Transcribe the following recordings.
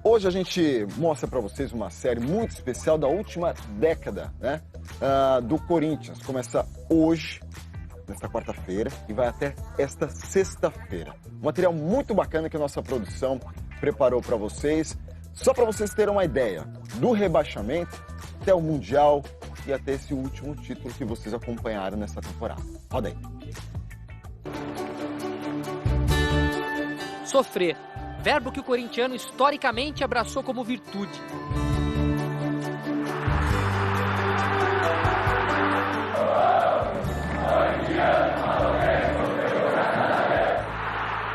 Hoje a gente mostra para vocês uma série muito especial da última década, né? Do Corinthians. Começa hoje, nesta quarta-feira, e vai até esta sexta-feira. Um material muito bacana que a nossa produção preparou para vocês, só para vocês terem uma ideia do rebaixamento até o Mundial e até esse último título que vocês acompanharam nessa temporada. Roda aí. Sofrer, verbo que o corintiano historicamente abraçou como virtude.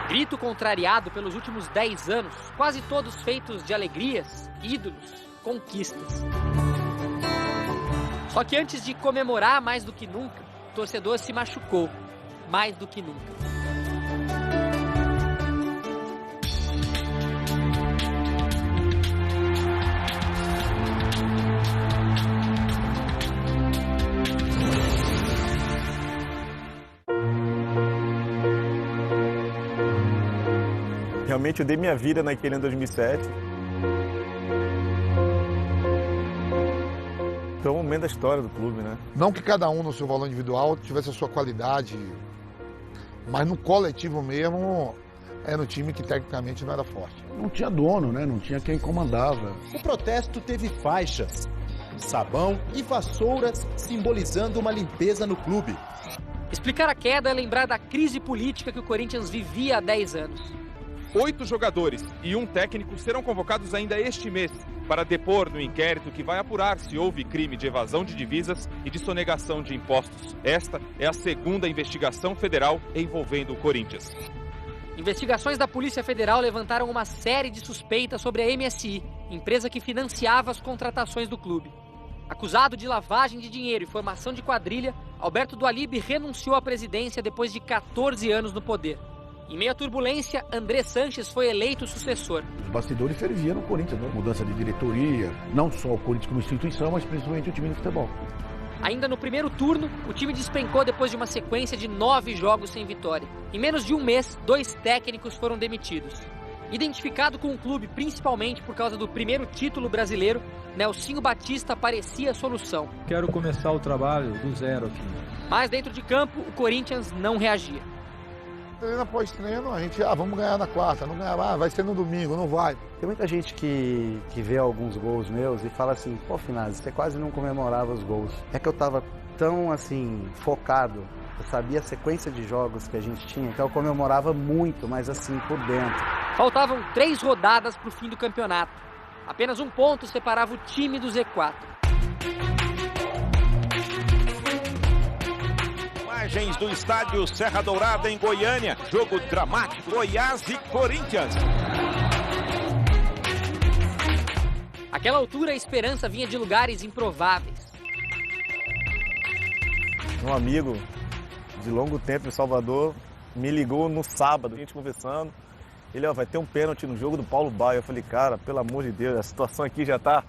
Grito contrariado pelos últimos 10 anos, quase todos feitos de alegrias, ídolos, conquistas. Só que antes de comemorar mais do que nunca, o torcedor se machucou mais do que nunca. Realmente eu dei minha vida naquele ano 2007. Foi um momento da história do clube, né? Não que cada um no seu valor individual tivesse a sua qualidade, mas no coletivo mesmo era um time que tecnicamente não era forte. Não tinha dono, né? Não tinha quem comandava. O protesto teve faixas, sabão e vassouras simbolizando uma limpeza no clube. Explicar a queda é lembrar da crise política que o Corinthians vivia há 10 anos. 8 jogadores e um técnico serão convocados ainda este mês para depor no inquérito que vai apurar se houve crime de evasão de divisas e de sonegação de impostos. Esta é a segunda investigação federal envolvendo o Corinthians. Investigações da Polícia Federal levantaram uma série de suspeitas sobre a MSI, empresa que financiava as contratações do clube. Acusado de lavagem de dinheiro e formação de quadrilha, Alberto Dualib renunciou à presidência depois de 14 anos no poder. Em meio à turbulência, André Sanches foi eleito sucessor. Os bastidores ferviam no Corinthians, né? Mudança de diretoria, não só o Corinthians como instituição, mas principalmente o time de futebol. Ainda no primeiro turno, o time despencou depois de uma sequência de 9 jogos sem vitória. Em menos de um mês, 2 técnicos foram demitidos. Identificado com o clube principalmente por causa do primeiro título brasileiro, Nelsinho Batista parecia a solução. Quero começar o trabalho do zero aqui. Mas dentro de campo, o Corinthians não reagia. Treino após treino, a gente, vamos ganhar na quarta, não ganhar, vai ser no domingo, não vai. Tem muita gente que vê alguns gols meus e fala assim, pô, Finazzi, você quase não comemorava os gols. É que eu tava tão, assim, focado, eu sabia a sequência de jogos que a gente tinha, então eu comemorava muito, mas assim, por dentro. Faltavam 3 rodadas para o fim do campeonato. Apenas um ponto separava o time do Z4. Imagens do estádio Serra Dourada em Goiânia. Jogo dramático, Goiás e Corinthians. Àquela altura, a esperança vinha de lugares improváveis. Um amigo de longo tempo em Salvador me ligou no sábado, a gente conversando. Ele, vai ter um pênalti no jogo do Paulo Baier. Eu falei, cara, pelo amor de Deus, a situação aqui já tá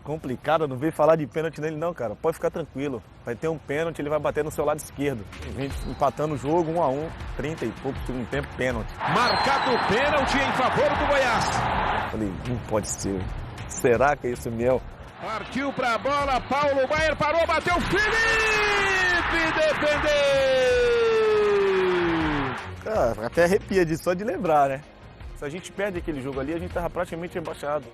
complicada, não veio falar de pênalti nele não, cara. Pode ficar tranquilo. Vai ter um pênalti, ele vai bater no seu lado esquerdo. A gente empatando o jogo 1-1, 30 e pouco, segundo tempo, pênalti. Marcado o pênalti em favor do Goiás. Falei, não pode ser. Será que é isso mesmo? Partiu pra bola, Paulo Baier parou, bateu, Felipe defendeu! Cara, até arrepia disso, só de lembrar, né? Se a gente perde aquele jogo ali, a gente tava praticamente rebaixado.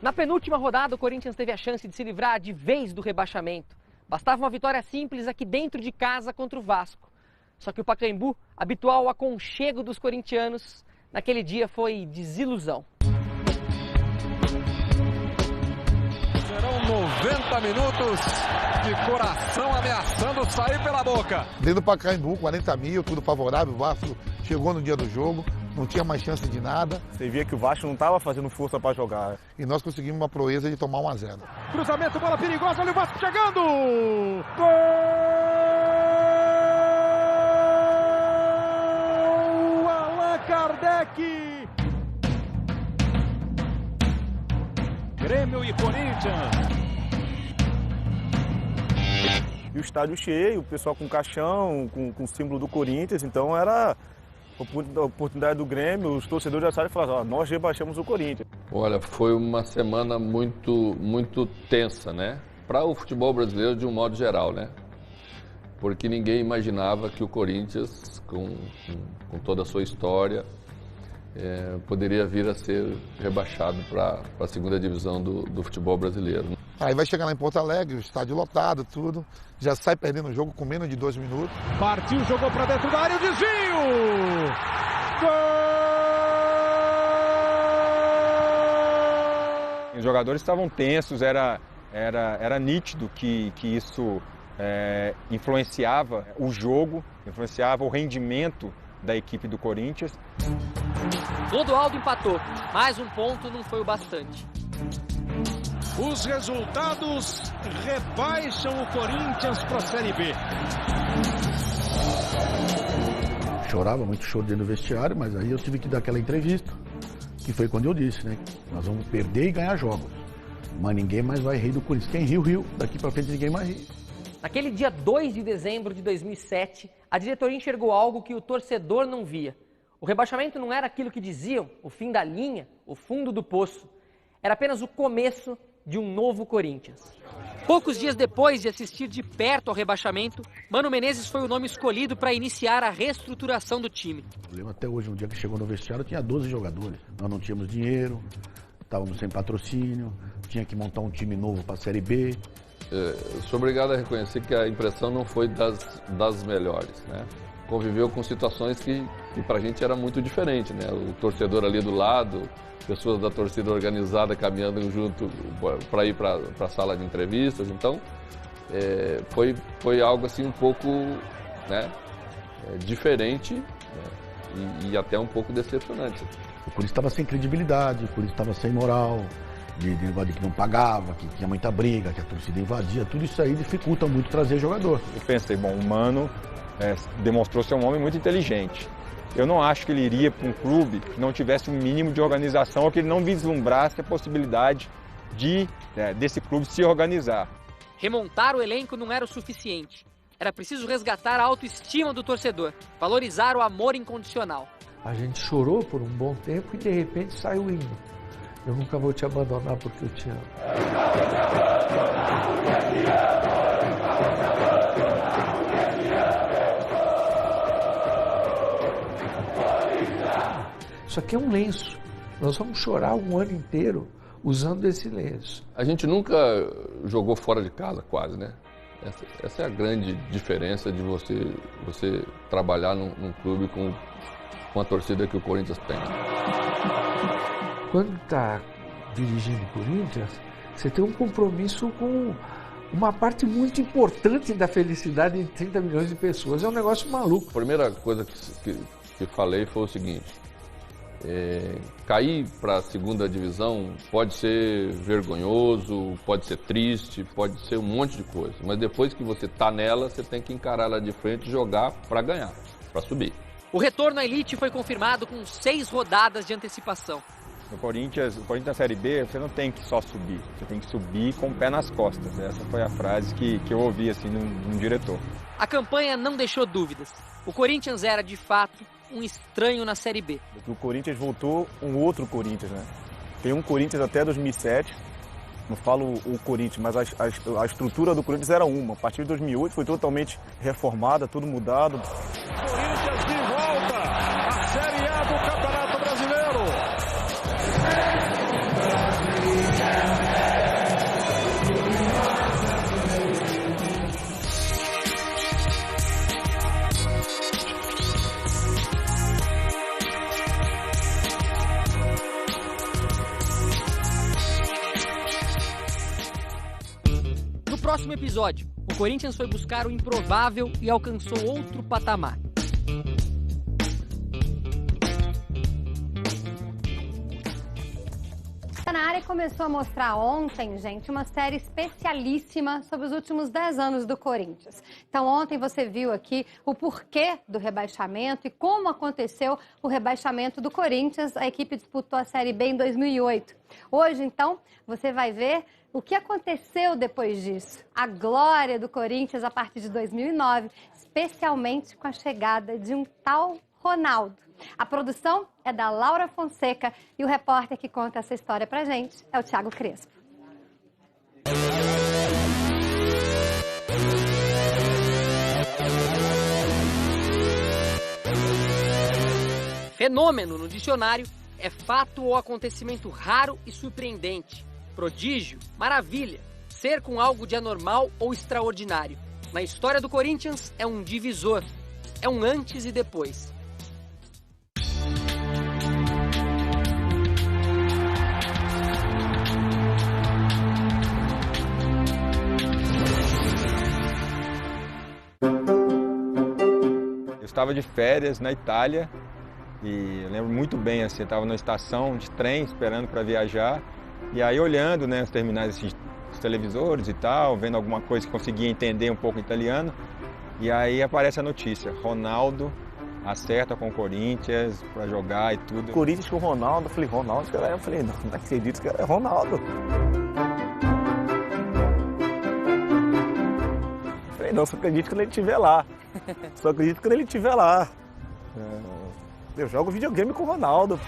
Na penúltima rodada, o Corinthians teve a chance de se livrar de vez do rebaixamento. Bastava uma vitória simples aqui dentro de casa contra o Vasco. Só que o Pacaembu, habitual ao aconchego dos corintianos, naquele dia foi desilusão. Serão 90 minutos de coração ameaçando sair pela boca. Dentro do Pacaembu, 40 mil, tudo favorável, o Vasco chegou no dia do jogo, não tinha mais chance de nada. Você via que o Vasco não estava fazendo força para jogar. E nós conseguimos uma proeza de tomar 1-0. Cruzamento, bola perigosa, olha o Vasco chegando! Gol! Allan Kardec! Grêmio e Corinthians. E o estádio cheio, o pessoal com caixão, com o símbolo do Corinthians, então era a oportunidade do Grêmio, os torcedores já sabem falar, nós rebaixamos o Corinthians. Olha, foi uma semana muito tensa, né? Para o futebol brasileiro de um modo geral, né? Porque ninguém imaginava que o Corinthians, com toda a sua história, poderia vir a ser rebaixado para a segunda divisão do futebol brasileiro. Aí vai chegar lá em Porto Alegre, o estádio lotado, tudo. Já sai perdendo o jogo com menos de 2 minutos. Partiu, jogou para dentro da área, o desvio! Gol! Os jogadores estavam tensos, era nítido que isso influenciava o jogo, influenciava o rendimento da equipe do Corinthians. Clodoaldo empatou, mas um ponto não foi o bastante. Os resultados rebaixam o Corinthians para a Série B. Chorava, muito choro dentro do vestiário, mas aí eu tive que dar aquela entrevista, que foi quando eu disse, né? Nós vamos perder e ganhar jogos, mas ninguém mais vai rir do Corinthians. Quem riu, daqui para frente ninguém mais ri. Naquele dia 2 de dezembro de 2007, a diretoria enxergou algo que o torcedor não via. O rebaixamento não era aquilo que diziam, o fim da linha, o fundo do poço. Era apenas o começo de um novo Corinthians. Poucos dias depois de assistir de perto ao rebaixamento, Mano Menezes foi o nome escolhido para iniciar a reestruturação do time. Eu lembro até hoje, um dia que chegou no vestiário, tinha 12 jogadores. Nós não tínhamos dinheiro, estávamos sem patrocínio, tinha que montar um time novo para a Série B. Sou obrigado a reconhecer que a impressão não foi das melhores, né? Conviveu com situações que para a gente era muito diferente, né? O torcedor ali do lado, pessoas da torcida organizada caminhando junto para ir para a sala de entrevistas. Então, foi algo assim um pouco, né, diferente, né, e até um pouco decepcionante. O Corinthians estava sem credibilidade, o Corinthians estava sem moral, de que não pagava, que tinha muita briga, que a torcida invadia. Tudo isso aí dificulta muito trazer jogador. Eu pensei, bom, o Mano demonstrou ser um homem muito inteligente. Eu não acho que ele iria para um clube que não tivesse um mínimo de organização ou que ele não vislumbrasse a possibilidade desse clube se organizar. Remontar o elenco não era o suficiente. Era preciso resgatar a autoestima do torcedor, valorizar o amor incondicional. A gente chorou por um bom tempo e de repente saiu o hino. Eu nunca vou te abandonar porque eu te amo. Isso aqui é um lenço. Nós vamos chorar um ano inteiro usando esse lenço. A gente nunca jogou fora de casa, quase, né? Essa é a grande diferença de você trabalhar num clube com a torcida que o Corinthians tem. Quando está dirigindo o Corinthians, você tem um compromisso com uma parte muito importante da felicidade de 30 milhões de pessoas. É um negócio maluco. A primeira coisa que falei foi o seguinte: cair para a segunda divisão pode ser vergonhoso, pode ser triste, pode ser um monte de coisa. Mas depois que você está nela, você tem que encarar ela de frente e jogar para ganhar, para subir. O retorno à elite foi confirmado com 6 rodadas de antecipação. No Corinthians na Série B, você não tem que só subir, você tem que subir com o pé nas costas. Essa foi a frase que eu ouvi assim num diretor. A campanha não deixou dúvidas. O Corinthians era, de fato, um estranho na Série B. O Corinthians voltou um outro Corinthians, né? Tem um Corinthians até 2007, não falo o Corinthians, mas a estrutura do Corinthians era uma. A partir de 2008 foi totalmente reformada, tudo mudado. Corinthians de volta à Série A do Campeonato Brasileiro. No próximo episódio, o Corinthians foi buscar o improvável e alcançou outro patamar. Na área começou a mostrar ontem, gente, uma série especialíssima sobre os últimos 10 anos do Corinthians. Então ontem você viu aqui o porquê do rebaixamento e como aconteceu o rebaixamento do Corinthians. A equipe disputou a Série B em 2008. Hoje, então, você vai ver o que aconteceu depois disso. A glória do Corinthians a partir de 2009, especialmente com a chegada de um tal Ronaldo. A produção é da Laura Fonseca e o repórter que conta essa história pra gente é o Thiago Crespo. Fenômeno no dicionário é fato ou acontecimento raro e surpreendente. Prodígio, maravilha, ser com algo de anormal ou extraordinário. Na história do Corinthians é um divisor, é um antes e depois. Eu estava de férias na Itália e eu lembro muito bem, assim, eu estava na estação de trem esperando para viajar e aí olhando, né, os terminais assim, os televisores e tal, vendo alguma coisa que conseguia entender um pouco italiano e aí aparece a notícia, Ronaldo acerta com o Corinthians para jogar e tudo. Corinthians com o Ronaldo, eu falei, Ronaldo, cara, eu falei, não acredito que é Ronaldo. Eu falei, não, só acredito quando ele estiver lá. Só acredito quando ele estiver lá. Eu jogo videogame com o Ronaldo.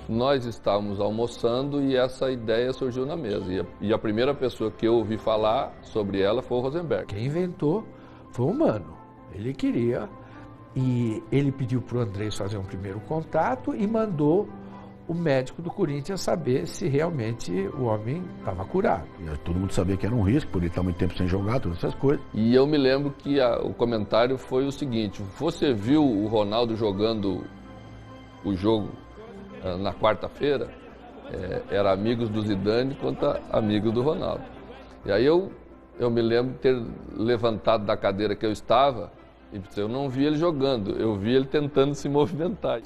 Nós estávamos almoçando e essa ideia surgiu na mesa. E a primeira pessoa que eu ouvi falar sobre ela foi o Rosenberg. Quem inventou foi o Mano. Ele queria e ele pediu para o Andrés fazer um primeiro contato e mandou o médico do Corinthians saber se realmente o homem estava curado. Todo mundo sabia que era um risco, por ele estar muito tempo sem jogar, todas essas coisas. E eu me lembro que o comentário foi o seguinte: você viu o Ronaldo jogando o jogo na quarta-feira? Era amigos do Zidane contra amigos do Ronaldo. E aí eu me lembro de ter levantado da cadeira que eu estava e eu não vi ele jogando, eu vi ele tentando se movimentar.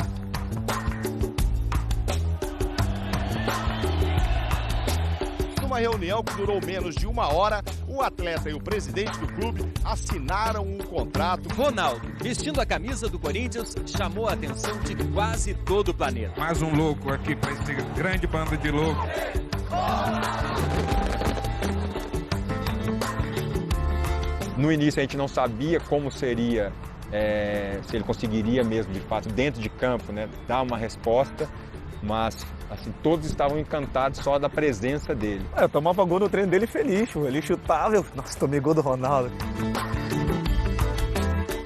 Numa reunião que durou menos de 1 hora, o atleta e o presidente do clube assinaram um contrato. Ronaldo, vestindo a camisa do Corinthians, chamou a atenção de quase todo o planeta. Mais um louco aqui para esse grande bando de loucos. No início a gente não sabia como seria, se ele conseguiria mesmo, de fato, dentro de campo, né, dar uma resposta, mas assim, todos estavam encantados só da presença dele. Eu tomava gol no treino dele feliz, ele chutava, nossa, tomei gol do Ronaldo.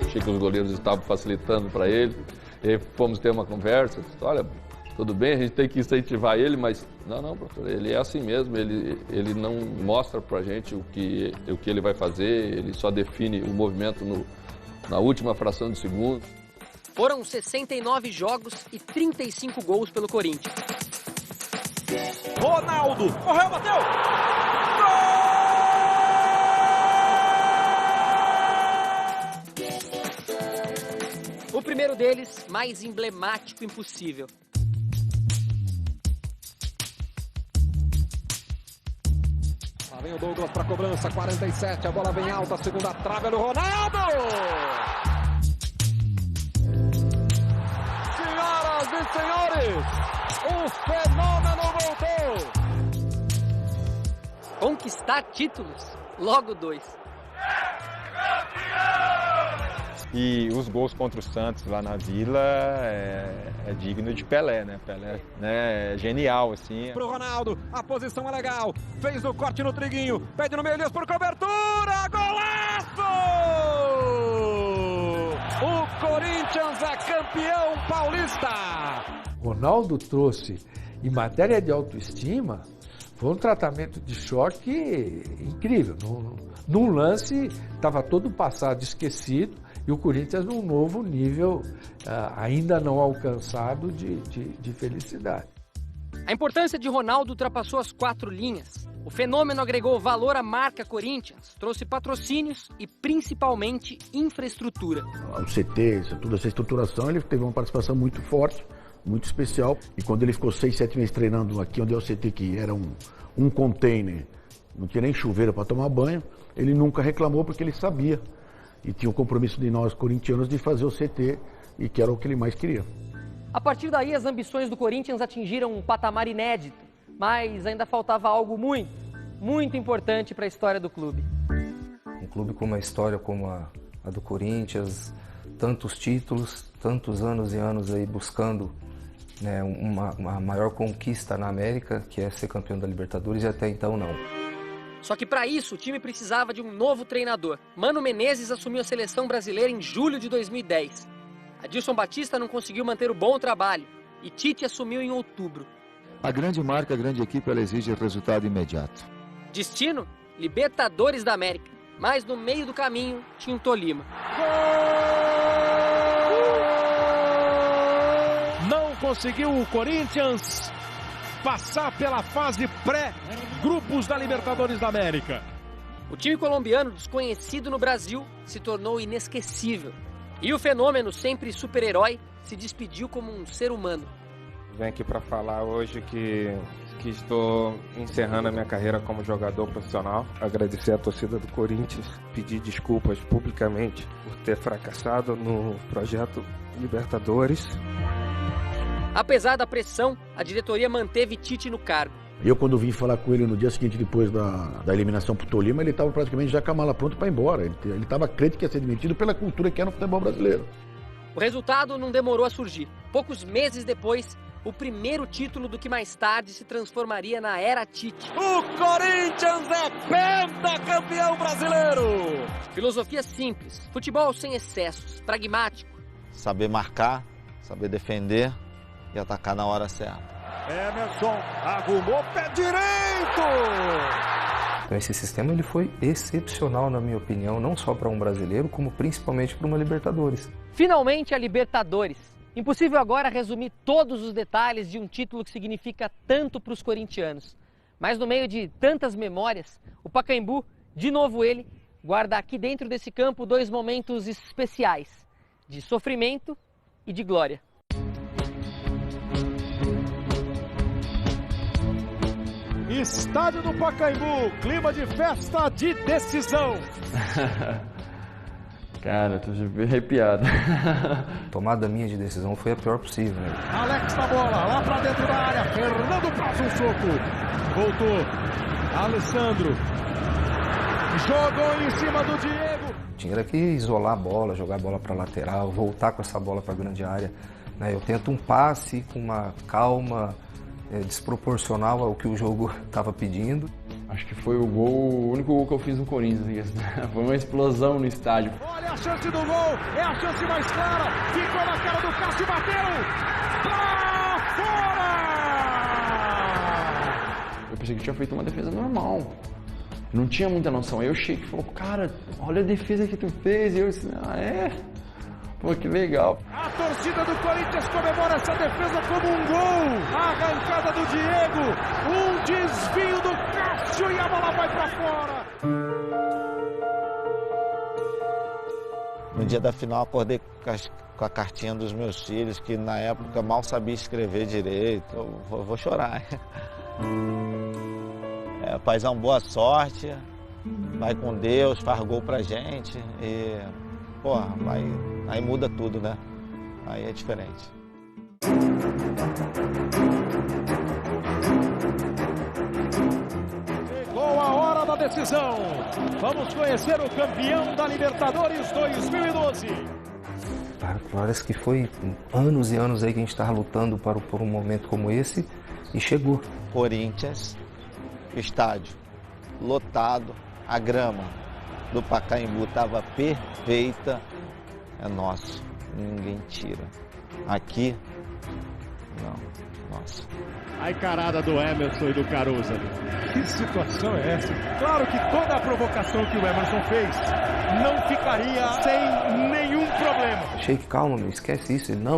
Achei que os goleiros estavam facilitando para ele, e aí fomos ter uma conversa, olha, tudo bem, a gente tem que incentivar ele, mas não, professor, ele é assim mesmo, ele não mostra pra gente o que ele vai fazer, ele só define o movimento na última fração de segundo. Foram 69 jogos e 35 gols pelo Corinthians. Ronaldo, correu, bateu! O primeiro deles, mais emblemático impossível. Lá vem o Douglas para cobrança, 47, a bola vem alta, segunda trave do Ronaldo! Senhoras e senhores, o fenômeno voltou! Conquistar títulos, logo 2. E os gols contra o Santos lá na Vila é digno de Pelé, né? Pelé, né, é genial, assim. Pro Ronaldo, a posição é legal, fez o corte no Triguinho, pede no meio, Elias por cobertura, golaço! O Corinthians é campeão paulista! Ronaldo trouxe, em matéria de autoestima, foi um tratamento de choque incrível. Num lance, estava todo o passado esquecido e o Corinthians num novo nível, ainda não alcançado, de felicidade. A importância de Ronaldo ultrapassou as 4 linhas. O fenômeno agregou valor à marca Corinthians, trouxe patrocínios e, principalmente, infraestrutura. O CT, toda essa estruturação, ele teve uma participação muito forte, muito especial. E quando ele ficou 6, 7 meses treinando aqui, onde é o CT, que era um container, não tinha nem chuveiro para tomar banho, ele nunca reclamou porque ele sabia. E tinha o compromisso de nós, corintianos, de fazer o CT, e que era o que ele mais queria. A partir daí, as ambições do Corinthians atingiram um patamar inédito, mas ainda faltava algo muito importante para a história do clube. Um clube com uma história como a a do Corinthians, tantos títulos, tantos anos e anos aí buscando, né, uma maior conquista na América, que é ser campeão da Libertadores, e até então não. Só que para isso o time precisava de um novo treinador. Mano Menezes assumiu a seleção brasileira em julho de 2010. Adilson Batista não conseguiu manter o bom trabalho e Tite assumiu em outubro. A grande marca, a grande equipe, ela exige resultado imediato. Destino? Libertadores da América. Mas no meio do caminho tinha um Tolima. Não conseguiu o Corinthians passar pela fase pré-grupos da Libertadores da América. O time colombiano, desconhecido no Brasil, se tornou inesquecível. E o fenômeno, sempre super-herói, se despediu como um ser humano. Venho aqui para falar hoje que estou encerrando a minha carreira como jogador profissional. Agradecer à torcida do Corinthians, pedir desculpas publicamente por ter fracassado no projeto Libertadores. Apesar da pressão, a diretoria manteve Tite no cargo. Eu, quando vim falar com ele no dia seguinte, depois da eliminação pro Tolima, ele estava praticamente já com a mala pronta para ir embora. Ele estava crente que ia ser demitido pela cultura que é no futebol brasileiro. O resultado não demorou a surgir. Poucos meses depois, o primeiro título do que mais tarde se transformaria na Era Tite. O Corinthians é pentacampeão brasileiro! Filosofia simples, futebol sem excessos, pragmático. Saber marcar, saber defender e atacar na hora certa. Emerson arrumou pé direito! Então esse sistema ele foi excepcional, na minha opinião, não só para um brasileiro, como principalmente para uma Libertadores. Finalmente a Libertadores. Impossível agora resumir todos os detalhes de um título que significa tanto para os corintianos. Mas no meio de tantas memórias, o Pacaembu, de novo ele, guarda aqui dentro desse campo dois momentos especiais, de sofrimento e de glória. Estádio do Pacaembu, clima de festa de decisão. Cara, tô arrepiado. A tomada minha de decisão foi a pior possível, né? Alex na bola, lá pra dentro da área. Fernando passa um soco. Voltou. Alessandro. Jogou em cima do Diego. Tinha que isolar a bola, jogar a bola pra lateral, voltar com essa bola pra grande área. Eu tento um passe com uma calma desproporcional ao que o jogo estava pedindo. Acho que foi o único gol que eu fiz no Corinthians. Foi uma explosão no estádio. Olha a chance do gol, é a chance mais clara. Ficou na cara do Cássio, bateu pra fora! Eu pensei que tinha feito uma defesa normal. Não tinha muita noção. Aí o Sheik falou, cara, olha a defesa que tu fez. E eu disse, pô, que legal. A torcida do Corinthians comemora essa defesa como um gol. A arrancada do Diego, um desvio do Cássio e a bola vai pra fora. No dia da final, acordei com a cartinha dos meus filhos, que na época mal sabia escrever direito. Eu vou chorar. Paizão, boa sorte. Vai com Deus, faz gol pra gente. E, aí muda tudo, né? Aí é diferente. Chegou a hora da decisão. Vamos conhecer o campeão da Libertadores 2012. Parece que foi anos e anos aí que a gente estava lutando por um momento como esse e chegou. Corinthians, estádio lotado, a grama do Pacaembu estava perfeita. É nosso, ninguém tira. Aqui, não, nossa. A encarada do Emerson e do Caruso. Que situação é essa? Claro que toda a provocação que o Emerson fez não ficaria sem nenhum problema. Sheik, calma, meu, esquece isso. Ele, não.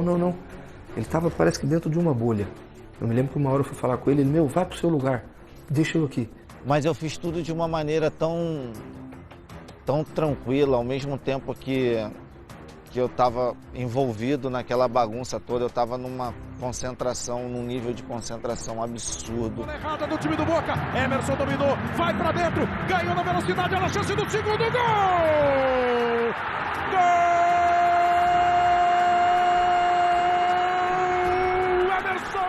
Ele estava, parece que dentro de uma bolha. Eu me lembro que uma hora eu fui falar com ele, vai pro seu lugar, deixa eu aqui. Mas eu fiz tudo de uma maneira tão tranquila, ao mesmo tempo que eu estava envolvido naquela bagunça toda, eu estava numa concentração, num nível de concentração absurdo. Errada do time do Boca, Emerson dominou, vai pra dentro, ganhou na velocidade, olha a chance do segundo gol! Gol! Emerson!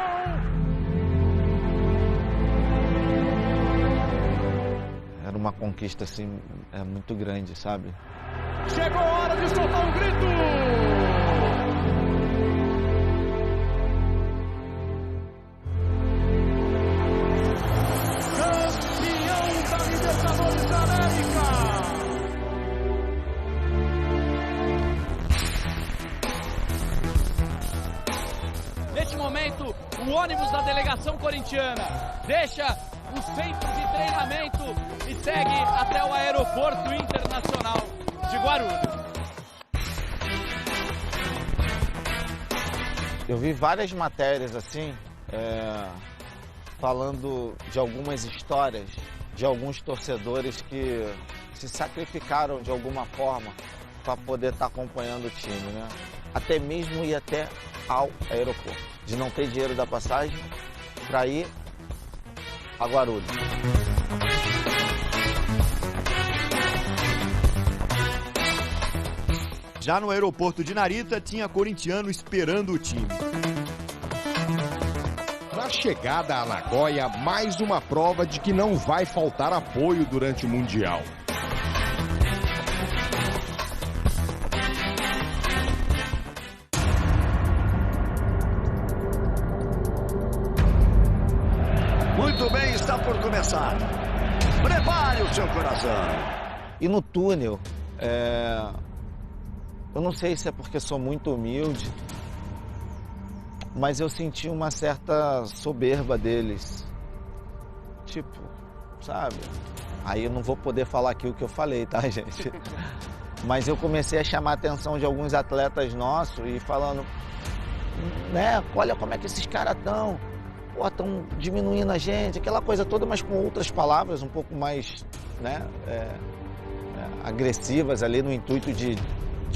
Era uma conquista assim, muito grande, sabe? Chegou a hora de soltar um grito. Campeão da Libertadores da América. Neste momento, o ônibus da delegação corintiana deixa o centro de treinamento e segue até o aeroporto internacional de Guarulhos. Eu vi várias matérias assim, falando de algumas histórias de alguns torcedores que se sacrificaram de alguma forma para poder estar acompanhando o time, né? Até mesmo ir até ao aeroporto, de não ter dinheiro da passagem para ir a Guarulhos. Já no aeroporto de Narita, tinha corintiano esperando o time. Na chegada a Nagoya, mais uma prova de que não vai faltar apoio durante o Mundial. Muito bem, está por começar. Prepare o seu coração. E no túnel, eu não sei se é porque sou muito humilde, mas eu senti uma certa soberba deles. Tipo, sabe? Aí eu não vou poder falar aqui o que eu falei, tá, gente? Mas eu comecei a chamar a atenção de alguns atletas nossos e falando, né, olha como é que esses caras estão. Pô, estão diminuindo a gente, aquela coisa toda, mas com outras palavras um pouco mais, né, agressivas ali no intuito de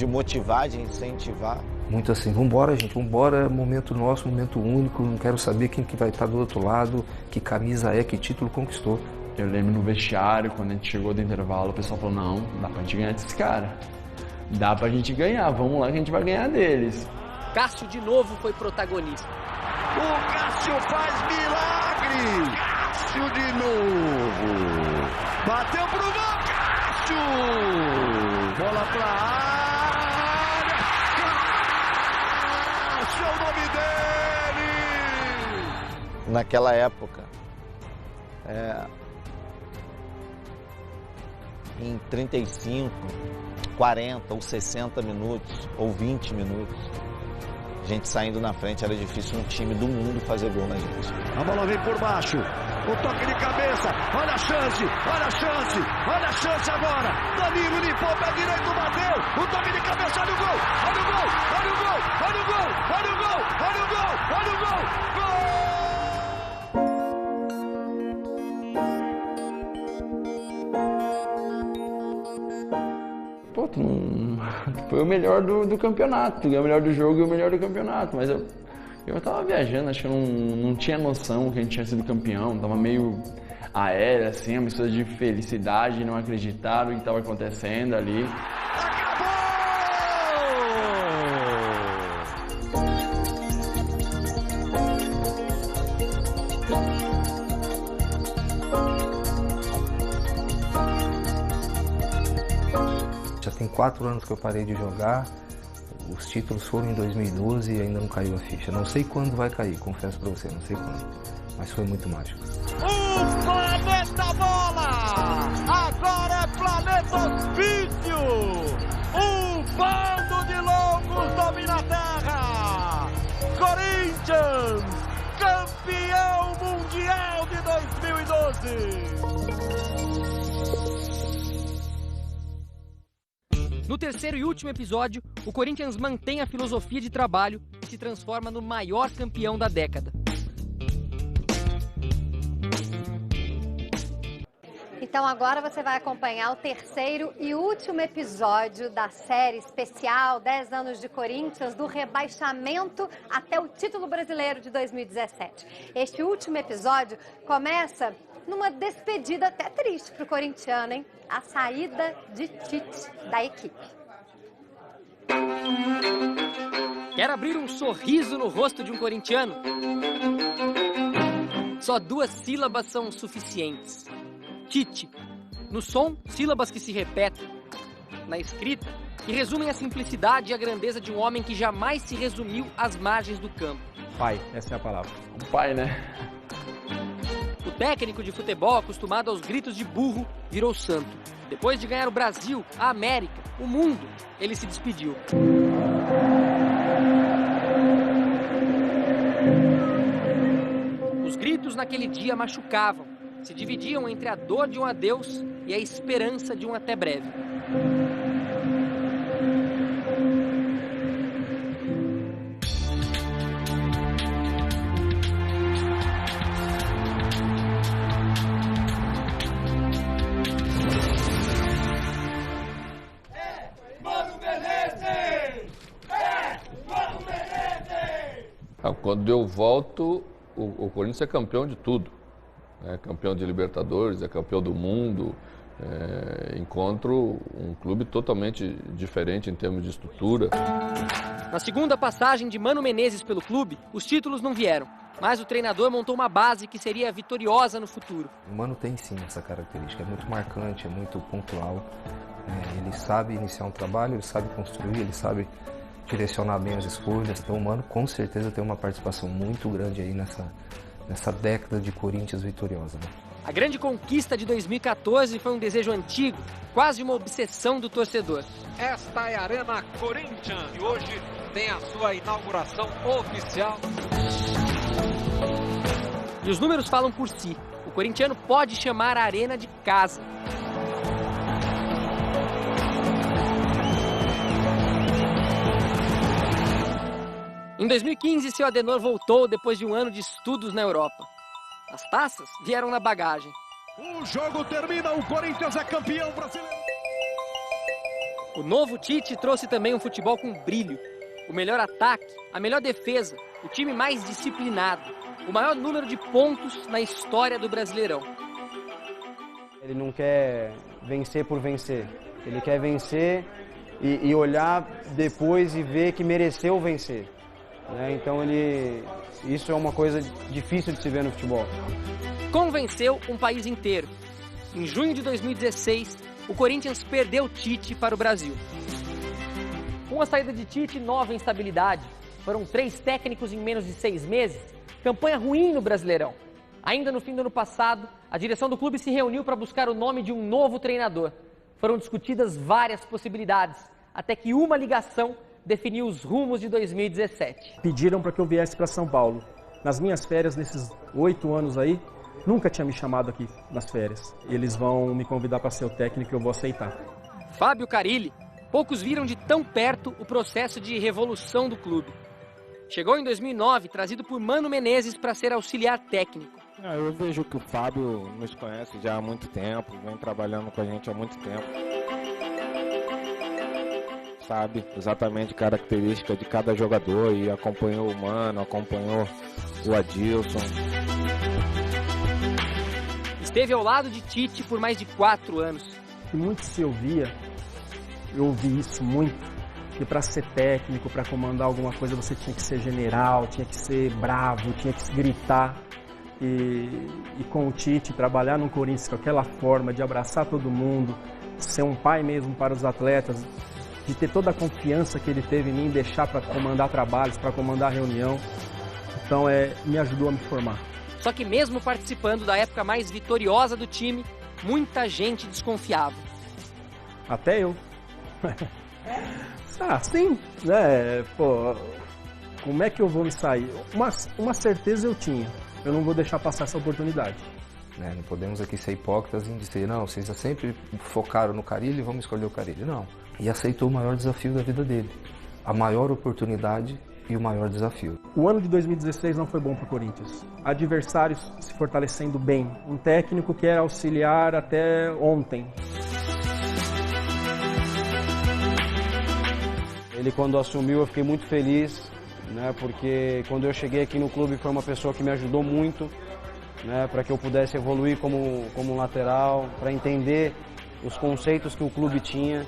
motivar, de incentivar. Muito assim, vambora gente, vambora, momento nosso, momento único, não quero saber quem que vai estar do outro lado, que camisa é, que título conquistou. Eu lembro no vestiário, quando a gente chegou do intervalo, o pessoal falou, não, dá pra gente ganhar desses caras. Dá pra gente ganhar, vamos lá que a gente vai ganhar deles. Cássio de novo foi protagonista. O Cássio faz milagre! Cássio de novo! Bateu pro gol, Cássio! Bola pra área! Cássio é o nome dele! Naquela época, em 35, 40 ou 60 minutos, ou 20 minutos, a gente saindo na frente, era difícil um time do mundo fazer gol na gente. A bola vem por baixo, o toque de cabeça, olha a chance, olha a chance, olha a chance agora. Danilo limpou, pé direito, bateu, o toque de cabeça, olha o gol, olha o gol, olha o gol, olha o gol, olha o gol, olha o gol, olha o gol, gol! Pô, tu não... foi o melhor do campeonato, tu ganhou o melhor do jogo e o melhor do campeonato, mas eu tava viajando, acho que eu não tinha noção que a gente tinha sido campeão, tava meio aérea, assim, uma mistura de felicidade, não acreditar no que tava acontecendo ali. Já tem 4 anos que eu parei de jogar, os títulos foram em 2012 e ainda não caiu a ficha. Não sei quando vai cair, confesso pra você, não sei quando, mas foi muito mágico. O Planeta Bola! Agora é Planeta Hospício! Um bando de loucos domina a terra! Corinthians, campeão mundial de 2012! No terceiro e último episódio, o Corinthians mantém a filosofia de trabalho e se transforma no maior campeão da década. Então agora você vai acompanhar o terceiro e último episódio da série especial 10 anos de Corinthians, do rebaixamento até o título brasileiro de 2017. Este último episódio começa numa despedida até triste para o corintiano, hein? A saída de Tite da equipe. Quer abrir um sorriso no rosto de um corintiano? Só 2 sílabas são suficientes. Tite. No som, sílabas que se repetem. na escrita, que resumem a simplicidade e a grandeza de um homem que jamais se resumiu às margens do campo. Pai, essa é a palavra. Um pai, né? O técnico de futebol, acostumado aos gritos de burro, virou santo. Depois de ganhar o Brasil, a América, o mundo, ele se despediu. Os gritos naquele dia machucavam, se dividiam entre a dor de um adeus e a esperança de um até breve. Quando eu volto, o Corinthians é campeão de tudo. É campeão de Libertadores, é campeão do mundo. Encontro um clube totalmente diferente em termos de estrutura. Na segunda passagem de Mano Menezes pelo clube, os títulos não vieram. Mas o treinador montou uma base que seria vitoriosa no futuro. O Mano tem sim essa característica, é muito marcante, é muito pontual. Ele sabe iniciar um trabalho, ele sabe construir, ele sabe direcionar bem as escolhas. Então o Mano com certeza tem uma participação muito grande aí nessa década de Corinthians vitoriosa. Né? A grande conquista de 2014 foi um desejo antigo, quase uma obsessão do torcedor. Esta é a Arena Corinthians e hoje tem a sua inauguração oficial. E os números falam por si. O corintiano pode chamar a Arena de casa. Em 2015, seu Adenor voltou depois de um ano de estudos na Europa. As taças vieram na bagagem. O jogo termina, o Corinthians é campeão brasileiro. O novo Tite trouxe também um futebol com brilho. O melhor ataque, a melhor defesa, o time mais disciplinado, o maior número de pontos na história do Brasileirão. Ele não quer vencer por vencer. Ele quer vencer e olhar depois e ver que mereceu vencer. Então isso é uma coisa difícil de se ver no futebol. Convenceu um país inteiro. Em junho de 2016, o Corinthians perdeu Tite para o Brasil. Com a saída de Tite, nova instabilidade. Foram 3 técnicos em menos de 6 meses. Campanha ruim no Brasileirão. Ainda no fim do ano passado, a direção do clube se reuniu para buscar o nome de um novo treinador. Foram discutidas várias possibilidades, até que uma ligação definiu os rumos de 2017. Pediram para que eu viesse para São Paulo. Nas minhas férias, nesses 8 anos aí, nunca tinha me chamado aqui nas férias. Eles vão me convidar para ser o técnico e eu vou aceitar. Fábio Carille, poucos viram de tão perto o processo de revolução do clube. Chegou em 2009, trazido por Mano Menezes para ser auxiliar técnico. Eu vejo que o Fábio nos conhece já há muito tempo, vem trabalhando com a gente há muito tempo. Sabe exatamente a característica de cada jogador e acompanhou o Mano, acompanhou o Adilson. Esteve ao lado de Tite por mais de 4 anos. E muito se ouvia, eu ouvi isso muito, que para ser técnico, para comandar alguma coisa, você tinha que ser general, tinha que ser bravo, tinha que gritar. E com o Tite, trabalhar no Corinthians com aquela forma de abraçar todo mundo, ser um pai mesmo para os atletas, de ter toda a confiança que ele teve em mim, deixar para comandar trabalhos, para comandar reunião. Então, me ajudou a me formar. Só que mesmo participando da época mais vitoriosa do time, muita gente desconfiava. Até eu. Sim, né? Pô, como é que eu vou me sair? Uma certeza eu tinha. Eu não vou deixar passar essa oportunidade. Não podemos aqui ser hipócritas em dizer, não, vocês sempre focaram no Carille e vamos escolher o Carille. Não. E aceitou o maior desafio da vida dele. A maior oportunidade e o maior desafio. O ano de 2016 não foi bom para o Corinthians. Adversários se fortalecendo bem. Um técnico que era auxiliar até ontem. Ele, quando assumiu, eu fiquei muito feliz, né, porque quando eu cheguei aqui no clube foi uma pessoa que me ajudou muito, né, para que eu pudesse evoluir como lateral, para entender os conceitos que o clube tinha.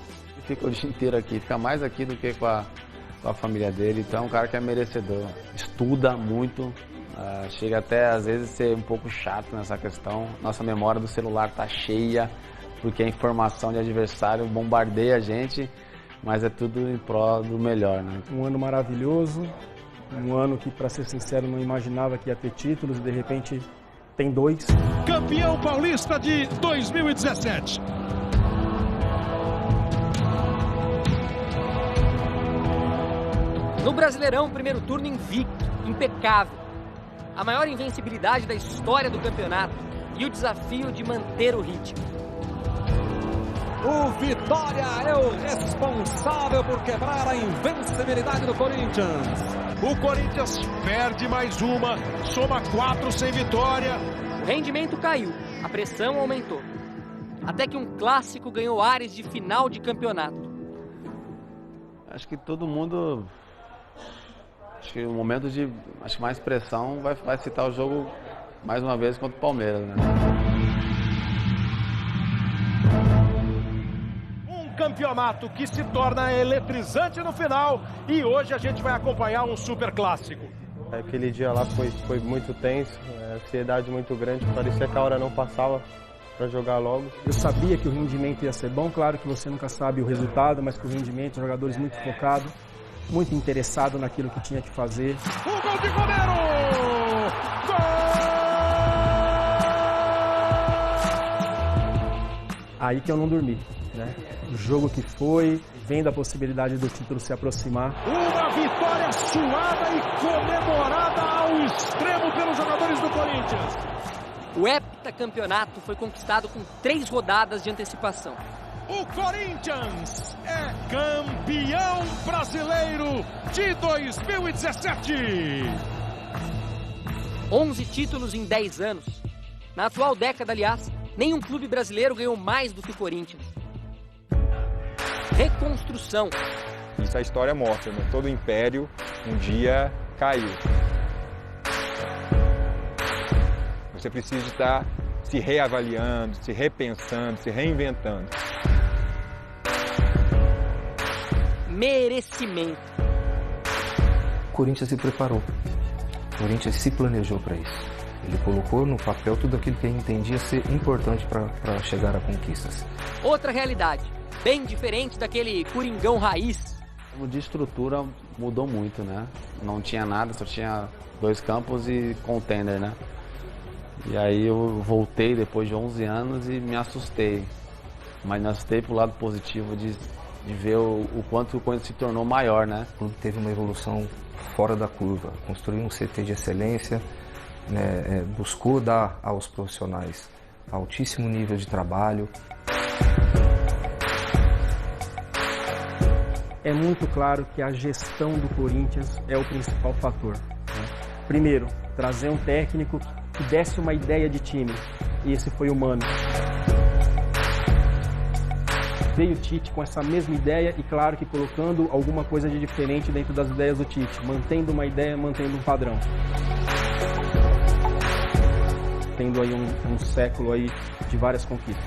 Fica o dia inteiro aqui, fica mais aqui do que com a família dele, então é um cara que é merecedor. Estuda muito, chega até às vezes ser um pouco chato nessa questão. Nossa memória do celular tá cheia, porque a informação de adversário bombardeia a gente, mas é tudo em prol do melhor, né? Um ano maravilhoso, um ano que, para ser sincero, não imaginava que ia ter títulos e de repente tem 2. Campeão paulista de 2017. No Brasileirão, primeiro turno invicto, impecável. A maior invencibilidade da história do campeonato e o desafio de manter o ritmo. O Vitória é o responsável por quebrar a invencibilidade do Corinthians. O Corinthians perde mais uma, soma 4 sem vitória. O rendimento caiu, a pressão aumentou. Até que um clássico ganhou ares de final de campeonato. Acho que todo mundo... Acho que o momento de mais pressão vai citar o jogo mais uma vez contra o Palmeiras, né? Um campeonato que se torna eletrizante no final e hoje a gente vai acompanhar um super clássico. Aquele dia lá foi muito tenso, ansiedade muito grande, parecia que a hora não passava para jogar logo. Eu sabia que o rendimento ia ser bom, claro que você nunca sabe o resultado, mas que o rendimento, jogadores muito focados, muito interessado naquilo que tinha que fazer. O gol de goleiro! Gol! Aí que eu não dormi, né? O jogo que foi, vendo a possibilidade do título se aproximar. Uma vitória suada e comemorada ao extremo pelos jogadores do Corinthians. O heptacampeonato foi conquistado com 3 rodadas de antecipação. O Corinthians é campeão brasileiro de 2017. 11 títulos em 10 anos. Na atual década, aliás, nenhum clube brasileiro ganhou mais do que o Corinthians. Reconstrução. Isso a história mostra, né? Todo império um dia caiu. Você precisa estar se reavaliando, se repensando, se reinventando. Merecimento. O Corinthians se preparou. O Corinthians se planejou para isso. Ele colocou no papel tudo aquilo que ele entendia ser importante para chegar a conquistas. Outra realidade, bem diferente daquele Coringão raiz. O de estrutura mudou muito, né? Não tinha nada, só tinha 2 campos e container, né? E aí eu voltei depois de 11 anos e me assustei. Mas me assustei pro lado positivo de ver o quanto o Corinthians se tornou maior, né? O clube teve uma evolução fora da curva. Construiu um CT de excelência, né? Buscou dar aos profissionais altíssimo nível de trabalho. É muito claro que a gestão do Corinthians é o principal fator, né? Primeiro, trazer um técnico que desse uma ideia de time, e esse foi o Mano. Veio o Tite com essa mesma ideia e claro que colocando alguma coisa de diferente dentro das ideias do Tite, mantendo uma ideia, mantendo um padrão. Tendo aí um século aí de várias conquistas.